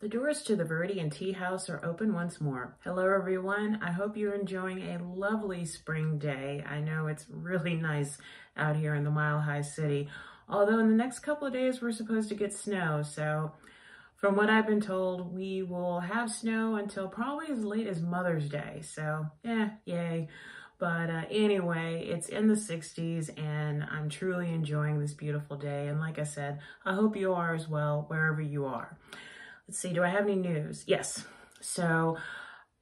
The doors to the Viridian Tea House are open once more. Hello everyone, I hope you're enjoying a lovely spring day. I know it's really nice out here in the Mile High City, although in the next couple of days we're supposed to get snow, so from what I've been told, we will have snow until probably as late as Mother's Day, so yay. But anyway, it's in the 60s and I'm truly enjoying this beautiful day, and like I said, I hope you are as well, wherever you are. Let's see, do I have any news? Yes. So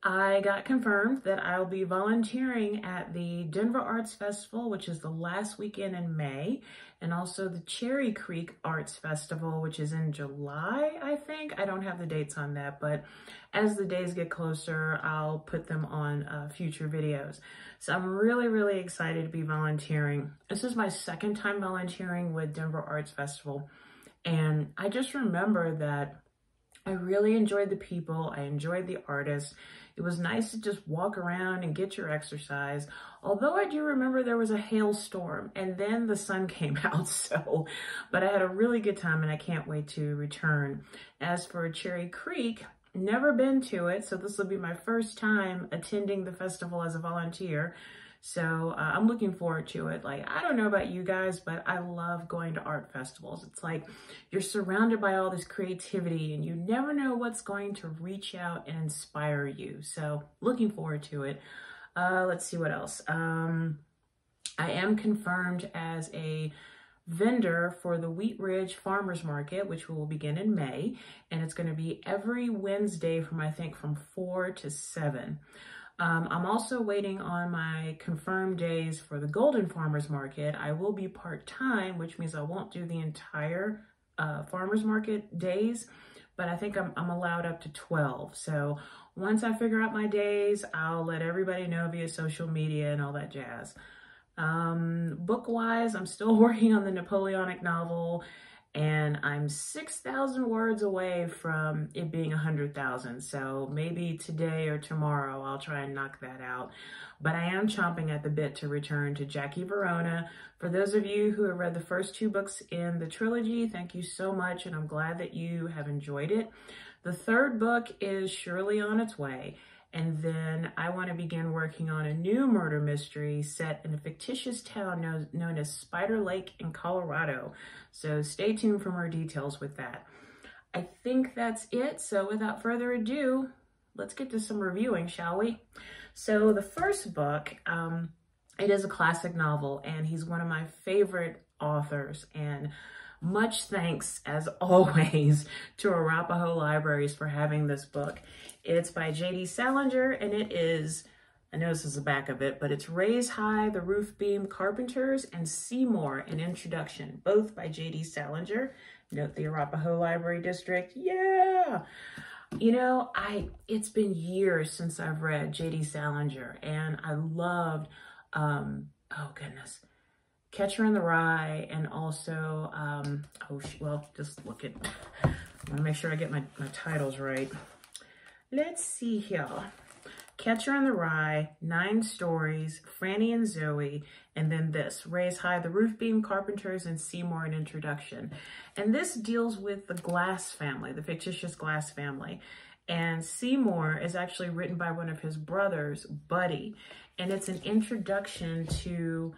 I got confirmed that I'll be volunteering at the Denver Arts Festival, which is the last weekend in May, and also the Cherry Creek Arts Festival, which is in July, I think. I don't have the dates on that, but as the days get closer, I'll put them on future videos. So I'm really, really excited to be volunteering. This is my second time volunteering with Denver Arts Festival, and I just remember that I really enjoyed the people. I enjoyed the artists. It was nice to just walk around and get your exercise. Although I do remember there was a hailstorm and then the sun came out. But I had a really good time and I can't wait to return. As for Cherry Creek, never been to it. So this will be my first time attending the festival as a volunteer. So I'm looking forward to it. Like, I don't know about you guys, but I love going to art festivals. It's like you're surrounded by all this creativity and you never know what's going to reach out and inspire you. So looking forward to it. Let's see what else. I am confirmed as a vendor for the Wheat Ridge Farmers Market, which will begin in May. And it's going to be every Wednesday from, I think, from 4 to 7. I'm also waiting on my confirmed days for the Golden Farmers Market. I will be part-time, which means I won't do the entire farmers market days, but I think I'm allowed up to 12. So once I figure out my days, I'll let everybody know via social media and all that jazz. Book-wise, I'm still working on the Napoleonic novel, and I'm 6,000 words away from it being 100,000. So maybe today or tomorrow I'll try and knock that out. But I am chomping at the bit to return to Jackie Verona. For those of you who have read the first 2 books in the trilogy, thank you so much, and I'm glad that you have enjoyed it. The 3rd book is surely on its way. And then I want to begin working on a new murder mystery set in a fictitious town known as Spider Lake in Colorado. So stay tuned for more details with that. I think that's it. So without further ado, let's get to some reviewing, shall we? So the first book, it is a classic novel, and he's one of my favorite authors. And much thanks, as always, to Arapahoe Libraries for having this book. It's by J.D. Salinger, and it is, I know this is the back of it, but it's Raise High the Roof Beam Carpenters and Seymour, an Introduction, both by J.D. Salinger. Note the Arapahoe Library District. Yeah! You know, it's been years since I've read J.D. Salinger, and I loved, oh goodness, Catcher in the Rye, and also, just look at, I want to make sure I get my titles right. Let's see here. Catcher in the Rye, 9 Stories, Franny and Zoe, and then this, Raise High the Roof Beam Carpenters and Seymour, an Introduction. And this deals with the Glass family, the fictitious Glass family. And Seymour is actually written by one of his brothers, Buddy. And it's an introduction to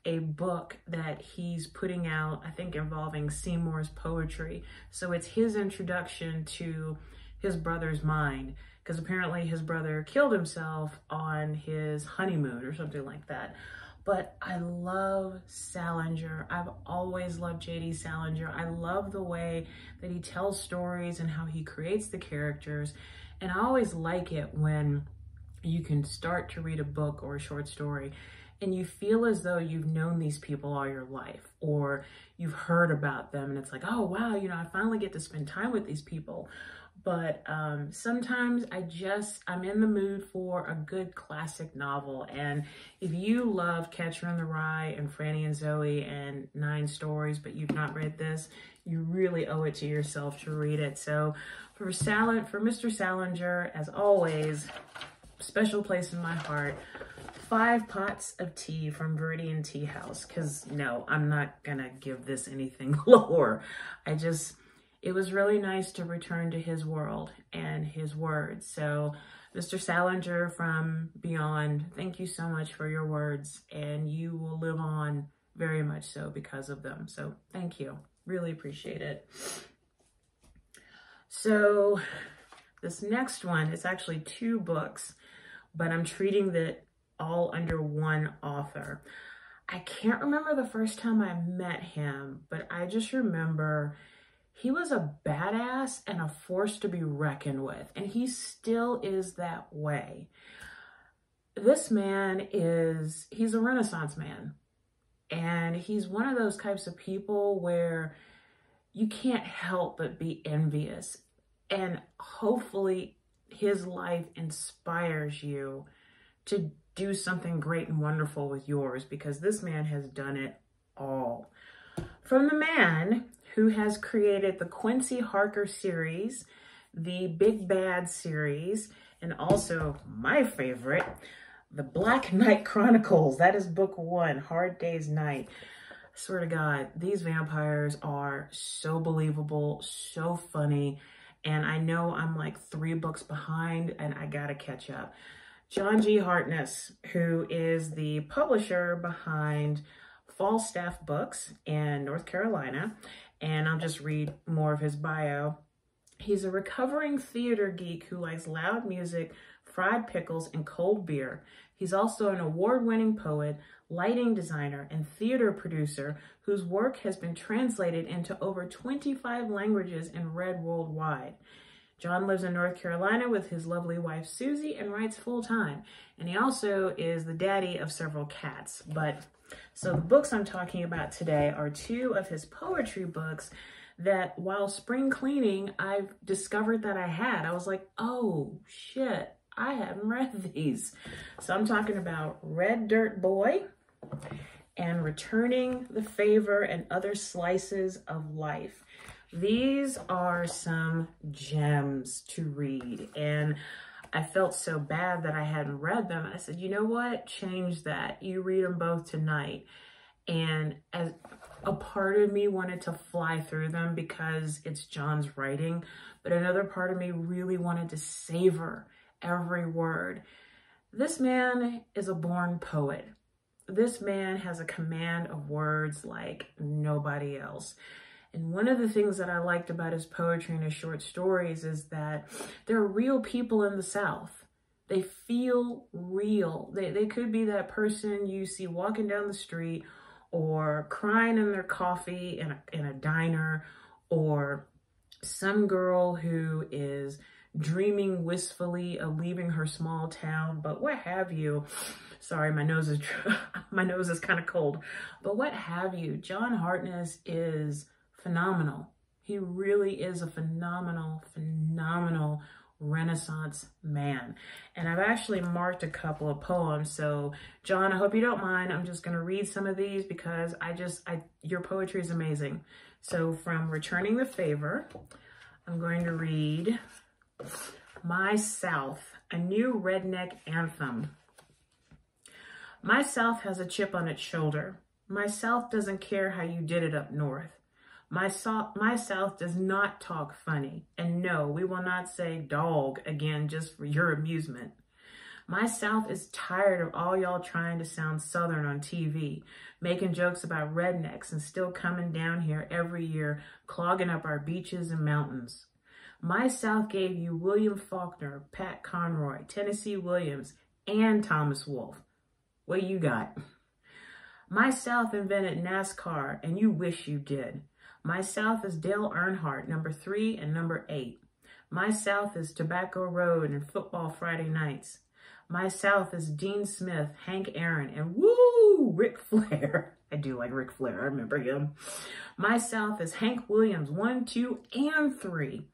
a book that he's putting out, I think, involving Seymour's poetry. So it's his introduction to his brother's mind, because apparently his brother killed himself on his honeymoon or something like that. But I love Salinger. I've always loved J.D. Salinger. I love the way that he tells stories and how he creates the characters. And I always like it when you can start to read a book or a short story and you feel as though you've known these people all your life, or you've heard about them and it's like, oh wow, you know, I finally get to spend time with these people. But sometimes I'm in the mood for a good classic novel. And if you love Catcher in the Rye and Franny and Zoe and 9 Stories, but you've not read this, you really owe it to yourself to read it. So for Mr. Salinger, as always, special place in my heart. 5 pots of tea from Viridian Tea House, because no, I'm not gonna give this anything lower. it was really nice to return to his world and his words. So Mr. Salinger from Beyond, thank you so much for your words, and you will live on very much so because of them. So thank you. Really appreciate it. So this next one is actually 2 books, but I'm treating that all under one author. I can't remember the first time I met him, but I just remember he was a badass and a force to be reckoned with, and he still is that way. This man he's a Renaissance man, and he's one of those types of people where you can't help but be envious, and hopefully his life inspires you to do something great and wonderful with yours, because this man has done it all. From the man who has created the Quincy Harker series, the Big Bad series, and also my favorite, the Black Knight Chronicles. That is book 1, Hard Day's Night. I swear to God, these vampires are so believable, so funny, and I know I'm like 3 books behind and I gotta catch up. John G. Hartness, who is the publisher behind Falstaff Books in North Carolina, and I'll just read more of his bio. He's a recovering theater geek who likes loud music, fried pickles, and cold beer. He's also an award-winning poet, lighting designer, and theater producer whose work has been translated into over 25 languages and read worldwide. John lives in North Carolina with his lovely wife, Susie, and writes full-time. And he also is the daddy of several cats. So the books I'm talking about today are 2 of his poetry books that while spring cleaning, I've discovered that I had. I was like, oh shit, I haven't read these. So I'm talking about Red Dirt Boy and Returning the Favor and Other Slices of Life. These are some gems to read, and I felt so bad that I hadn't read them. I said, you know what? Change that. You read them both tonight. And as a part of me wanted to fly through them because it's John's writing, but another part of me really wanted to savor every word. This man is a born poet. This man has a command of words like nobody else. And one of the things that I liked about his poetry and his short stories is that there are real people in the South. They feel real. They could be that person you see walking down the street, or crying in their coffee in a diner, or some girl who is dreaming wistfully of leaving her small town, but what have you. Sorry, my nose is kind of cold, but what have you. John Hartness is phenomenal. He really is a phenomenal Renaissance man. And I've actually marked a couple of poems. So John, I hope you don't mind. I'm just going to read some of these because your poetry is amazing. So from Returning the Favor, I'm going to read My South, a new redneck anthem. My South has a chip on its shoulder. My South doesn't care how you did it up north. My South does not talk funny. And no, we will not say dog again just for your amusement. My South is tired of all y'all trying to sound Southern on TV, making jokes about rednecks and still coming down here every year, clogging up our beaches and mountains. My South gave you William Faulkner, Pat Conroy, Tennessee Williams, and Thomas Wolfe. What you got? My South invented NASCAR, and you wish you did. My South is Dale Earnhardt, number 3 and number 8. My South is Tobacco Road and football Friday nights. My South is Dean Smith, Hank Aaron, and woo, Ric Flair. I do like Ric Flair, I remember him. My South is Hank Williams, 1, 2, and 3.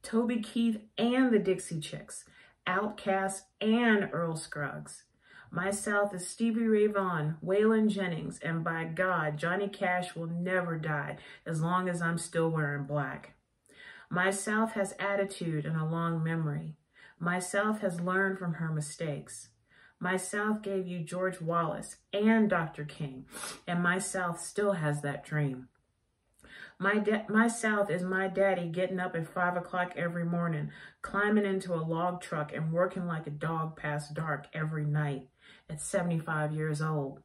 Toby Keith and the Dixie Chicks. Outkast and Earl Scruggs. My South is Stevie Ray Vaughan, Waylon Jennings, and by God, Johnny Cash will never die as long as I'm still wearing black. My South has attitude and a long memory. My South has learned from her mistakes. My South gave you George Wallace and Dr. King, and my South still has that dream. My South is my daddy getting up at 5 o'clock every morning, climbing into a log truck and working like a dog past dark every night at 75 years old.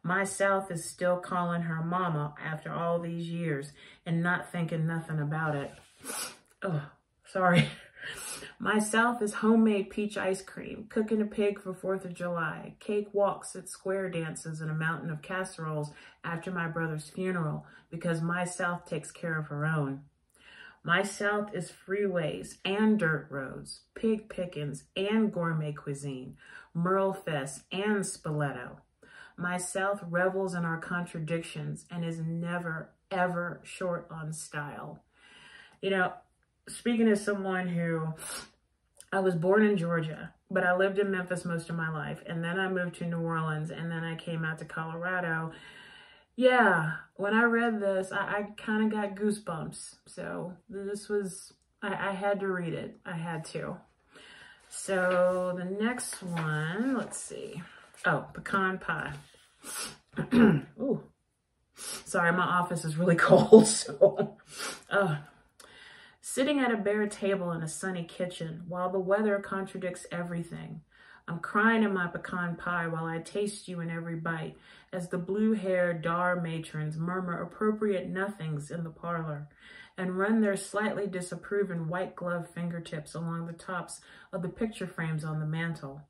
My South is still calling her mama after all these years and not thinking nothing about it. Oh, sorry. My South is homemade peach ice cream, cooking a pig for 4th of July, cake walks at square dances and a mountain of casseroles after my brother's funeral, because my South takes care of her own. My South is freeways and dirt roads, pig pickings and gourmet cuisine, Merle Fest and Spoleto. My South revels in our contradictions and is never, ever short on style. You know, speaking as someone who, I was born in Georgia, but I lived in Memphis most of my life. And then I moved to New Orleans, and then I came out to Colorado. Yeah, when I read this, I kind of got goosebumps. So this was, I had to read it. I had to. So the next one, let's see. Oh, pecan pie. Ooh. Sorry, my office is really cold, so. Sitting at a bare table in a sunny kitchen while the weather contradicts everything. I'm crying in my pecan pie while I taste you in every bite as the blue-haired dar matrons murmur appropriate nothings in the parlor and run their slightly disapproving white-gloved fingertips along the tops of the picture frames on the mantel.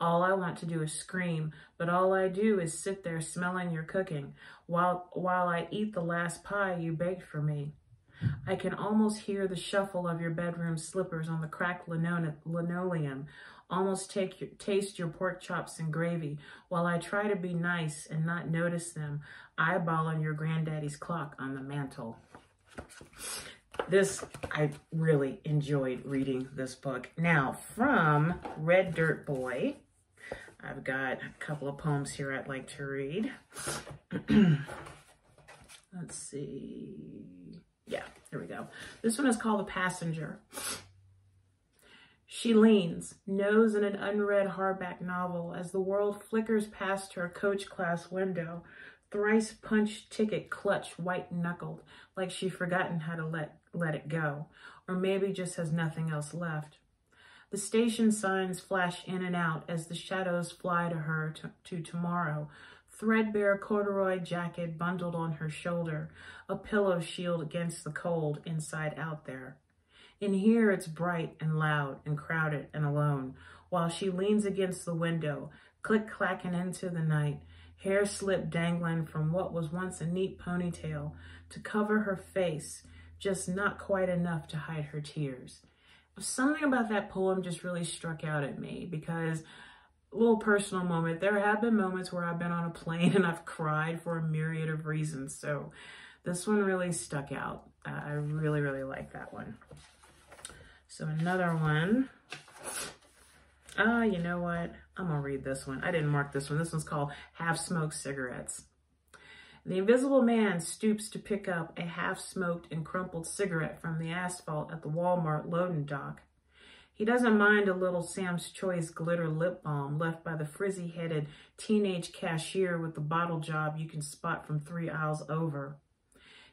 All I want to do is scream, but all I do is sit there smelling your cooking while I eat the last pie you baked for me. I can almost hear the shuffle of your bedroom slippers on the cracked linoleum, almost taste your pork chops and gravy while I try to be nice and not notice them, eyeballing your granddaddy's clock on the mantle. I really enjoyed reading this book. Now, from Red Dirt Boy, I've got a couple of poems here I'd like to read. Let's see. Yeah, here we go. This one is called The Passenger. She leans, nose in an unread hardback novel as the world flickers past her coach class window, thrice punched ticket clutch white-knuckled, like she'd forgotten how to let it go, or maybe just has nothing else left. The station signs flash in and out as the shadows fly to her to tomorrow, threadbare corduroy jacket bundled on her shoulder, a pillow shield against the cold inside out there. In here, it's bright and loud and crowded and alone, while she leans against the window, click-clacking into the night, hair slip dangling from what was once a neat ponytail to cover her face, just not quite enough to hide her tears. Something about that poem just really struck out at me because, a little personal moment, there have been moments where I've been on a plane and I've cried for a myriad of reasons. So this one really stuck out. I really, really like that one. So another one. You know what? I'm gonna read this one. I didn't mark this one. This one's called Half-Smoked Cigarettes. The invisible man stoops to pick up a half-smoked and crumpled cigarette from the asphalt at the Walmart loading dock. He doesn't mind a little Sam's Choice glitter lip balm left by the frizzy-headed teenage cashier with the bottle job you can spot from 3 aisles over.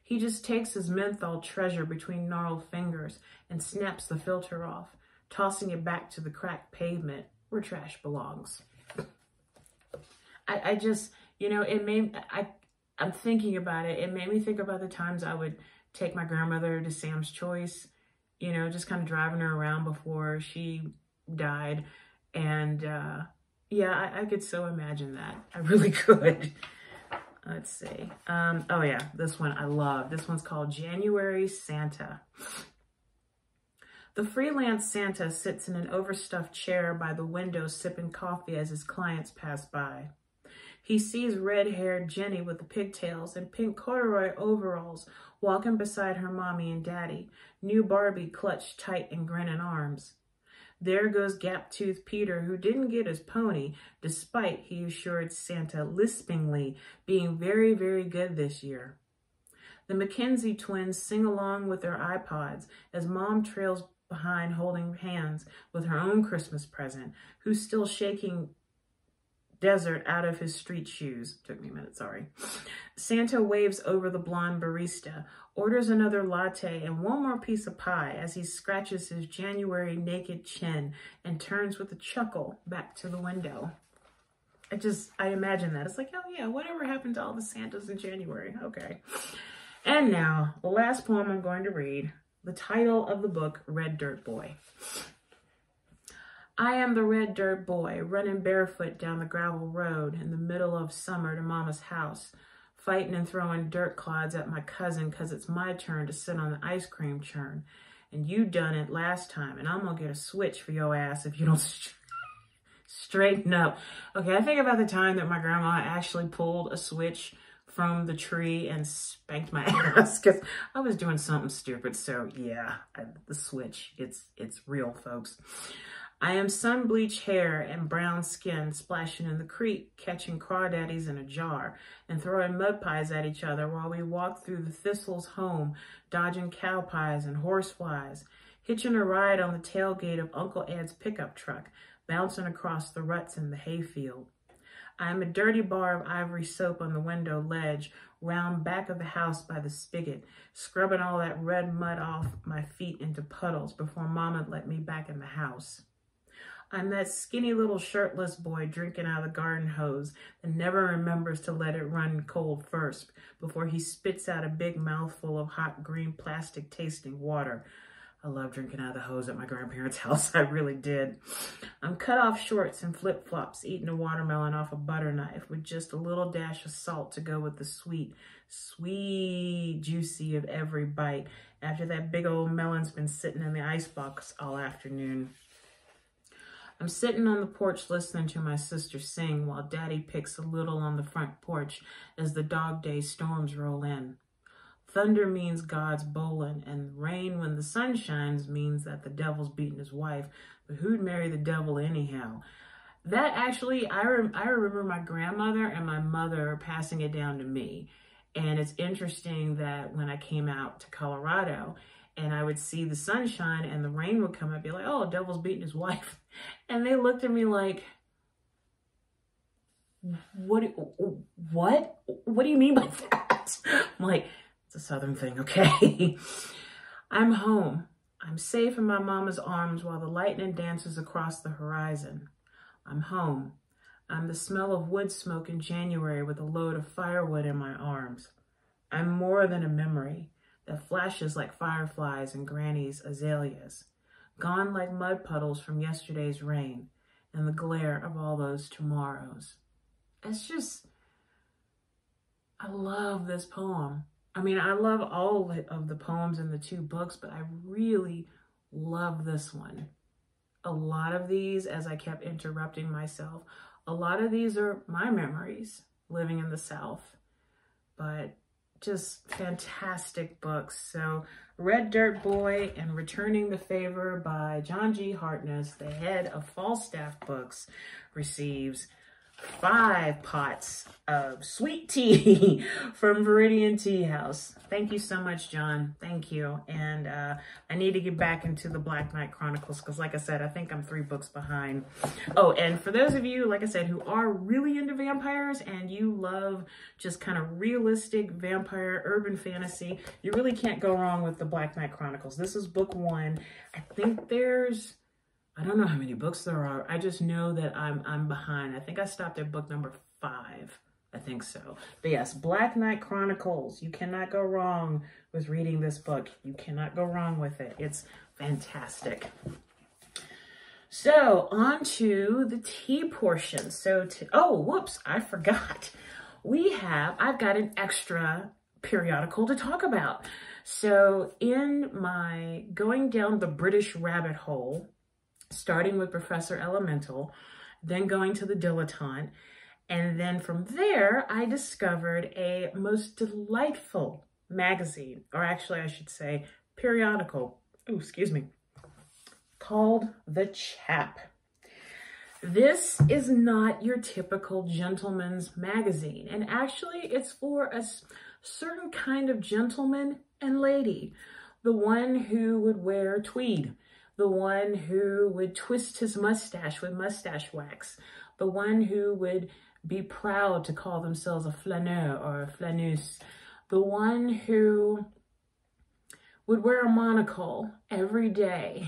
He just takes his menthol treasure between gnarled fingers and snaps the filter off, tossing it back to the cracked pavement where trash belongs. I just, you know, I'm thinking about it. It made me think about the times I would take my grandmother to Sam's Choice, you know, just kind of driving her around before she died. And yeah, I could so imagine that. I really could. Let's see. Oh yeah, this one I love. This one's called January Santa. The freelance Santa sits in an overstuffed chair by the window sipping coffee as his clients pass by. He sees red-haired Jenny with the pigtails and pink corduroy overalls walking beside her mommy and daddy, new Barbie clutched tight in grinning arms. There goes gap-toothed Peter, who didn't get his pony, despite, he assured Santa lispingly, being very, very good this year. The Mackenzie twins sing along with their iPods as Mom trails behind holding hands with her own Christmas present, who's still shaking desert out of his street shoes. Took me a minute, sorry. Santa waves over the blonde barista, orders another latte and one more piece of pie as he scratches his January naked chin and turns with a chuckle back to the window. I imagine that. It's like, oh yeah, whatever happened to all the Santas in January? Okay. And now, the last poem I'm going to read, the title of the book, Red Dirt Boy. I am the red dirt boy, running barefoot down the gravel road in the middle of summer to Mama's house, fighting and throwing dirt clods at my cousin because it's my turn to sit on the ice cream churn. And you done it last time, and I'm going to get a switch for your ass if you don't straighten up. Okay, I think about the time that my grandma actually pulled a switch from the tree and spanked my ass because I was doing something stupid. So yeah, the switch, it's real, folks. I am sun-bleached hair and brown skin splashing in the creek, catching crawdaddies in a jar and throwing mud pies at each other while we walk through the thistles home, dodging cow pies and horseflies, hitching a ride on the tailgate of Uncle Ed's pickup truck, bouncing across the ruts in the hayfield. I am a dirty bar of ivory soap on the window ledge, round back of the house by the spigot, scrubbing all that red mud off my feet into puddles before Mama let me back in the house. I'm that skinny little shirtless boy drinking out of the garden hose that never remembers to let it run cold first before he spits out a big mouthful of hot green plastic tasting water. I love drinking out of the hose at my grandparents' house. I really did. I'm cut off shorts and flip-flops, eating a watermelon off a butter knife with just a little dash of salt to go with the sweet juicy of every bite after that big old melon's been sitting in the icebox all afternoon. I'm sitting on the porch listening to my sister sing while Daddy picks a little on the front porch as the dog day storms roll in. Thunder means God's bowling, and rain when the sun shines means that the devil's beating his wife. But who'd marry the devil anyhow? That actually, I remember my grandmother and my mother passing it down to me. And it's interesting that when I came out to Colorado and I would see the sunshine and the rain would come, I'd be like, oh, devil's beating his wife. And they looked at me like, what do you mean by that? I'm like, it's a Southern thing, okay? I'm home. I'm safe in my mama's arms while the lightning dances across the horizon. I'm home. I'm the smell of wood smoke in January with a load of firewood in my arms. I'm more than a memory that flashes like fireflies in Granny's azaleas, gone like mud puddles from yesterday's rain and the glare of all those tomorrows. It's just, I love this poem. I mean, I love all of the poems in the two books, but I really love this one. A lot of these, as I kept interrupting myself, a lot of these are my memories living in the South, but just fantastic books. So Red Dirt Boy and Returning the Favor by John G. Hartness, the head of Falstaff Books, receives 5 pots of sweet tea from Viridian Tea House. Thank you so much, John. Thank you. And I need to get back into the Black Knight Chronicles because, like I said, I think I'm 3 books behind. Oh, and for those of you, like I said, who are really into vampires and you love just kind of realistic vampire urban fantasy, you really can't go wrong with the Black Knight Chronicles. This is book 1. I think there's, I don't know how many books there are. I just know that I'm behind. I think I stopped at book number 5. I think so. But yes, Black Knight Chronicles. You cannot go wrong with reading this book. You cannot go wrong with it. It's fantastic. So on to the tea portion. So oh, whoops, I forgot. I've got an extra periodical to talk about. So in my going down the British rabbit hole, starting with Professor Elemental, then going to the Dilettante, and then from there, I discovered a most delightful magazine, or actually I should say periodical, called The Chap. This is not your typical gentleman's magazine, and actually it's for a certain kind of gentleman and lady, the one who would wear tweed, the one who would twist his mustache with mustache wax, the one who would be proud to call themselves a flaneur or a flaneuse, the one who would wear a monocle every day.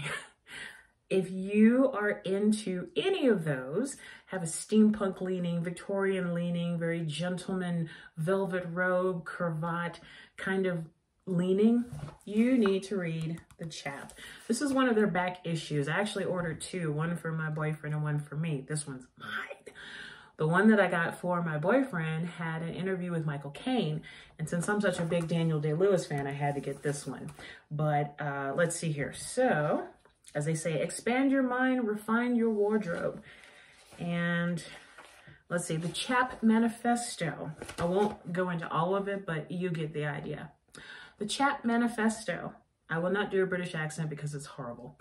If you are into any of those, have a steampunk leaning, Victorian leaning, very gentleman, velvet robe, cravat kind of leaning, you need to read the Chap. This is one of their back issues. I actually ordered two, one for my boyfriend and one for me. This one's mine. The one that I got for my boyfriend had an interview with Michael Caine, and since I'm such a big Daniel Day-Lewis fan, I had to get this one. But let's see here. So, as they say, expand your mind, refine your wardrobe. And let's see, the Chap Manifesto. I won't go into all of it, but you get the idea. The Chap Manifesto. I will not do a British accent because it's horrible.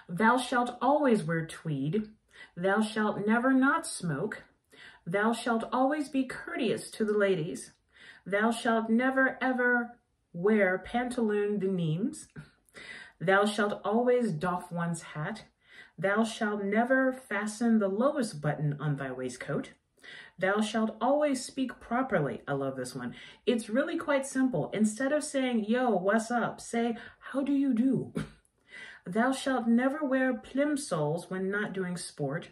Thou shalt always wear tweed. Thou shalt never not smoke. Thou shalt always be courteous to the ladies. Thou shalt never ever wear pantaloon de Nimes. Thou shalt always doff one's hat. Thou shalt never fasten the lowest button on thy waistcoat. Thou shalt always speak properly. I love this one. It's really quite simple. Instead of saying, yo, what's up? Say, how do you do? Thou shalt never wear plimsolls when not doing sport.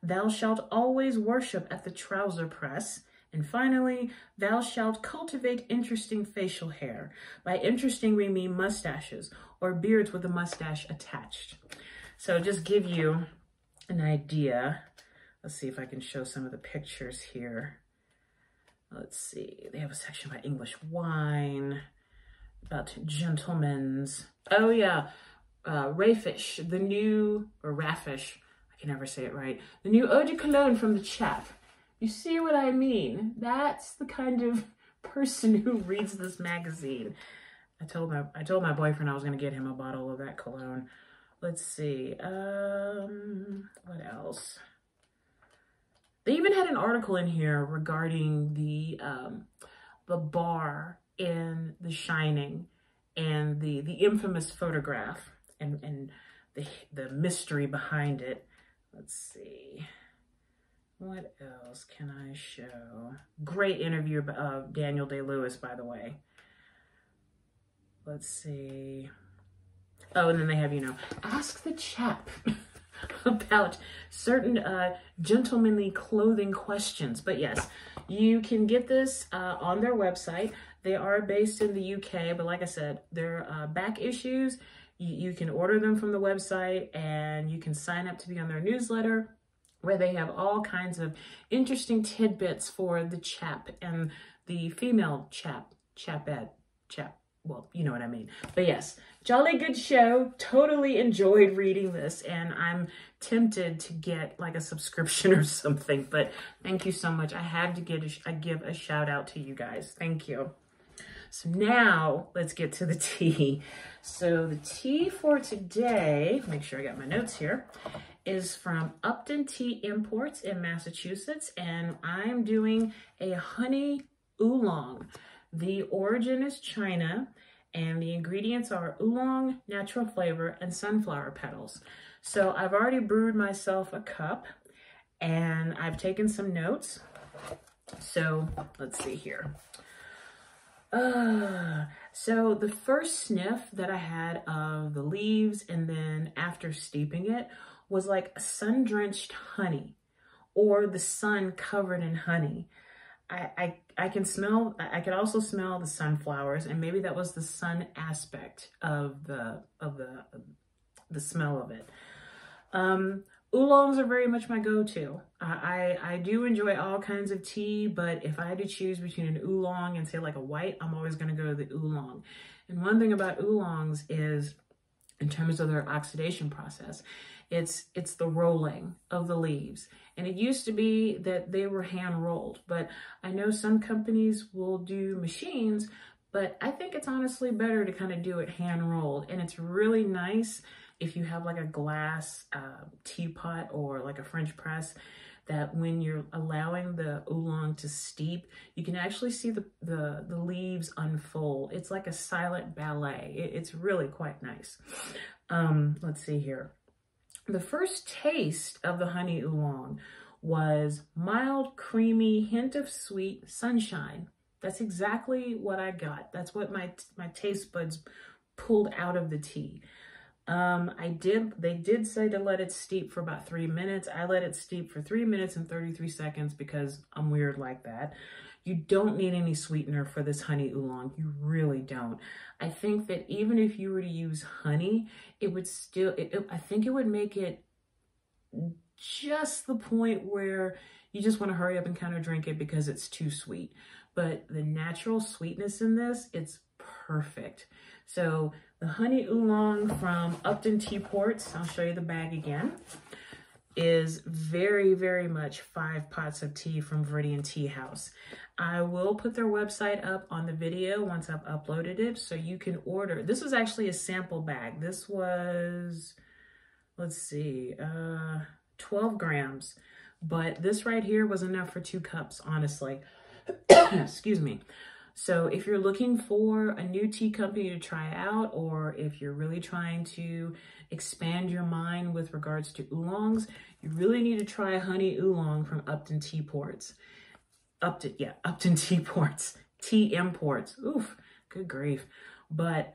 Thou shalt always worship at the trouser press. And finally, thou shalt cultivate interesting facial hair. By interesting, we mean mustaches or beards with a mustache attached. So just give you an idea. Let's see if I can show some of the pictures here. Let's see. They have a section about English wine, about gentlemen's. Oh, yeah. Raffish, the new, or Raffish, I can never say it right. The new eau de cologne from the Chap. You see what I mean? That's the kind of person who reads this magazine. I told my boyfriend I was going to get him a bottle of that cologne. Let's see. What else? They even had an article in here regarding the bar in The Shining and the infamous photograph and the mystery behind it. Let's see. What else can I show? Great interview of Daniel Day-Lewis, by the way. Let's see. Oh, and then they have, you know, ask the Chap about certain gentlemanly clothing questions. But yes, you can get this on their website. They are based in the UK, but like I said, their back issues, you can order them from the website and you can sign up to be on their newsletter, where they have all kinds of interesting tidbits for the Chap and the female Chapette. Well, you know what I mean. But yes, jolly good show. Totally enjoyed reading this, and I'm tempted to get like a subscription or something. But thank you so much. I had to give a shout out to you guys. Thank you. So now let's get to the tea. So the tea for today, make sure I got my notes here, is from Upton Tea Imports in Massachusetts, and I'm doing a Honey Oolong. The origin is China, and the ingredients are oolong, natural flavor, and sunflower petals. So I've already brewed myself a cup, and I've taken some notes. So let's see here. So the first sniff that I had of the leaves, and then after steeping it, was like sun-drenched honey, or the sun covered in honey. I could also smell the sunflowers, and maybe that was the sun aspect of the smell of it. Oolongs are very much my go-to. I do enjoy all kinds of tea, but if I had to choose between an oolong and say like a white, I'm always going to go to the oolong. And one thing about oolongs is, in terms of their oxidation process, it's the rolling of the leaves. And it used to be that they were hand rolled, but I know some companies will do machines, but I think it's honestly better to kind of do it hand rolled. And it's really nice if you have like a glass teapot or like a French press, that when you're allowing the oolong to steep, you can actually see the leaves unfold. It's like a silent ballet. It's really quite nice. Let's see here. The first taste of the Honey Oolong was mild, creamy, hint of sweet sunshine. That's exactly what I got. That's what my taste buds pulled out of the tea. They did say to let it steep for about 3 minutes. I let it steep for 3 minutes and 33 seconds because I'm weird like that. You don't need any sweetener for this honey oolong. You really don't. I think that even if you were to use honey, it would still, I think it would make it just the point where you just want to hurry up and kind of drink it because it's too sweet. But the natural sweetness in this, it's perfect. So the honey oolong from Upton Tea Imports, I'll show you the bag again, is very, very much 5 pots of tea from Viridian Tea House. I will put their website up on the video once I've uploaded it, so you can order. This was actually a sample bag. This was, let's see, 12 grams. But this right here was enough for 2 cups, honestly. Excuse me. So if you're looking for a new tea company to try out, or if you're really trying to expand your mind with regards to oolongs, you really need to try Honey Oolong from Upton Tea Imports. Upton Tea Imports. Tea Imports. Oof, good grief. But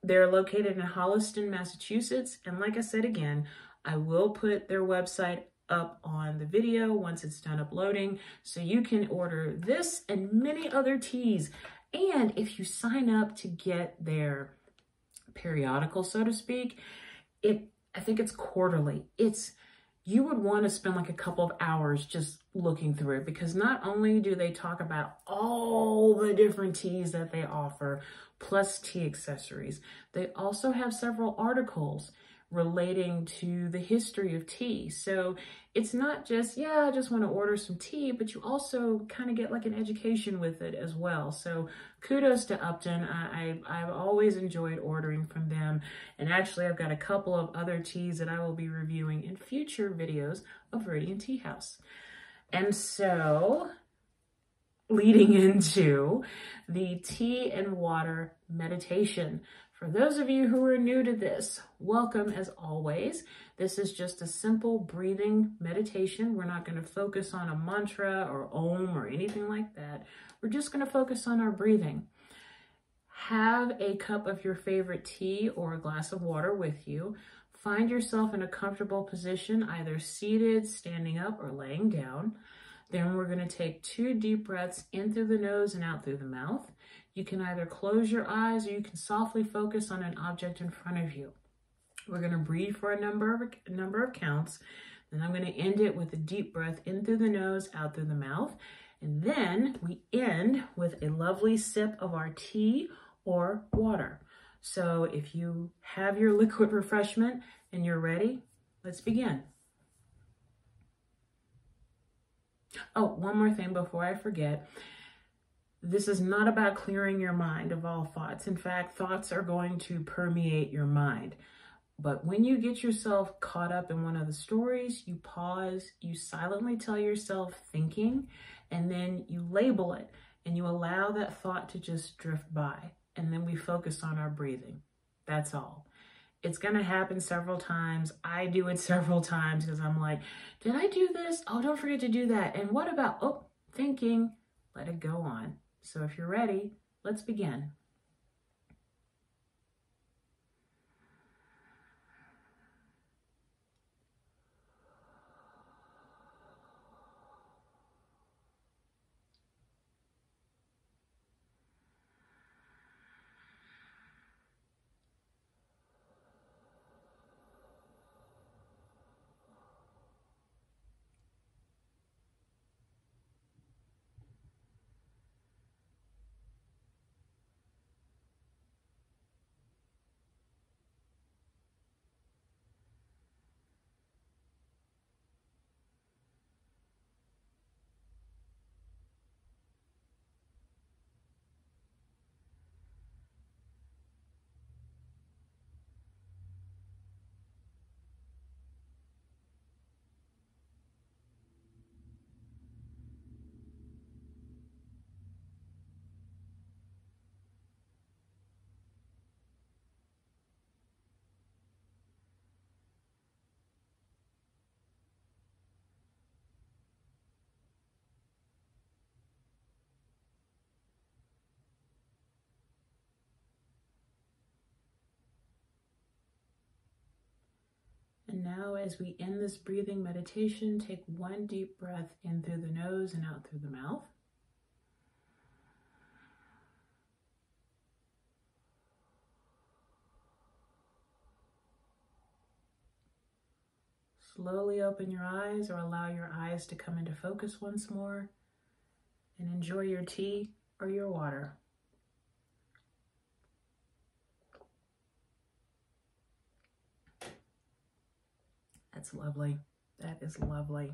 they're located in Holliston, Massachusetts. And like I said again, I will put their website up on the video once it's done uploading, so you can order this and many other teas. And if you sign up to get their periodical, so to speak, I think it's quarterly. You would want to spend like a couple of hours just looking through it, because not only do they talk about all the different teas that they offer, plus tea accessories, they also have several articles relating to the history of tea. So it's not just, yeah, I just want to order some tea, but you also kind of get like an education with it as well. So kudos to Upton. I've always enjoyed ordering from them. And actually, I've got a couple of other teas that I will be reviewing in future videos of Viridian Tea House. And so, leading into the tea and water meditation. For those of you who are new to this, welcome as always. This is just a simple breathing meditation. We're not going to focus on a mantra or om or anything like that. We're just going to focus on our breathing. Have a cup of your favorite tea or a glass of water with you. Find yourself in a comfortable position, either seated, standing up, or laying down. Then we're going to take 2 deep breaths in through the nose and out through the mouth. You can either close your eyes or you can softly focus on an object in front of you. We're going to breathe for a number of counts. Then I'm going to end it with a deep breath in through the nose, out through the mouth. And then we end with a lovely sip of our tea or water. So if you have your liquid refreshment and you're ready, let's begin. Oh, one more thing before I forget. This is not about clearing your mind of all thoughts. In fact, thoughts are going to permeate your mind. But when you get yourself caught up in one of the stories, you pause, you silently tell yourself thinking, and then you label it, and you allow that thought to just drift by. And then we focus on our breathing. That's all. It's going to happen several times. I do it several times because I'm like, did I do this? Oh, don't forget to do that. And what about, oh, thinking, let it go on. So if you're ready, let's begin. as we end this breathing meditation, take one deep breath in through the nose and out through the mouth. Slowly open your eyes or allow your eyes to come into focus once more, and enjoy your tea or your water. That's lovely. That is lovely.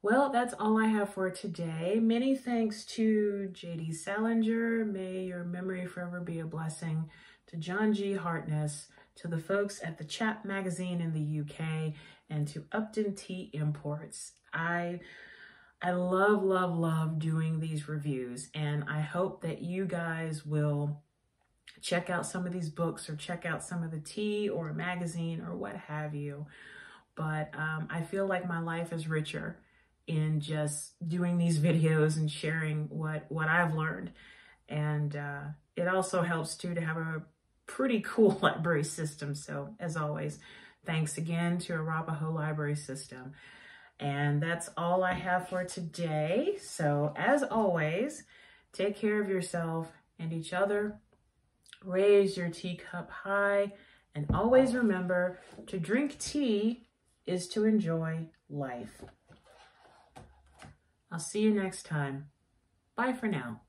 Well, that's all I have for today. Many thanks to J.D. Salinger. May your memory forever be a blessing. To John G. Hartness, to the folks at the Chap magazine in the UK, and to Upton Tea Imports. I love, love, love doing these reviews, and I hope that you guys will check out some of these books or check out some of the tea or a magazine or what have you. But I feel like my life is richer in just doing these videos and sharing what I've learned. And it also helps too to have a pretty cool library system. So as always, thanks again to Arapahoe Library System. And that's all I have for today. So as always, take care of yourself and each other. Raise your teacup high, and always remember, to drink tea is to enjoy life. I'll see you next time. Bye for now.